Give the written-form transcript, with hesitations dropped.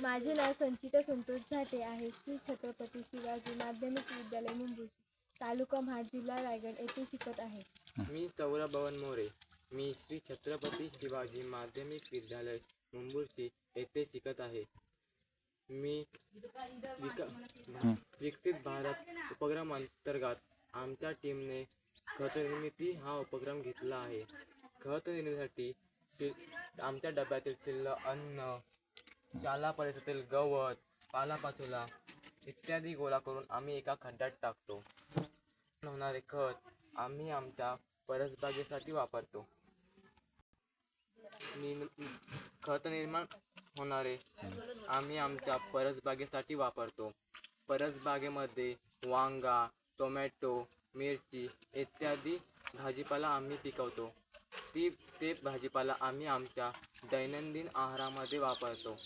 माझे नाव संचिता संतोष झाटे आहे. श्री छत्रपती शिवाजी माध्यमिक विद्यालय मुंबई, तालुका महाड, जिल्हा रायगड येथे शिकत आहे. मी सौरभ भवन मोरे. मी श्री छत्रपती शिवाजी माध्यमिक विद्यालय मुंबूर्शी येथे शिकत आहे. मी विकसित भारत उपक्रमांतर्गत आमच्या टीमने खत निर्मिती हा उपक्रम घेतला आहे. खत निर्मितीसाठी आमच्या डब्यातील शिल्लक अन्न, शाला परिसरातील गवत, पालापाचोला इत्यादी गोळा करून आम्ही एका खड्ड्यात टाकतो. होणारे खत आम्ही आमच्या परसबागेसाठी वापरतो. खत निर्माण होणारे आम्ही आमच्या परसबागेसाठी वापरतो. परसबागेमध्ये वांगा, टोमॅटो, मिरची इत्यादी भाजीपाला आम्ही पिकवतो. ते भाजीपाला आम्ही आमच्या दैनंदिन आहारामध्ये वापरतो.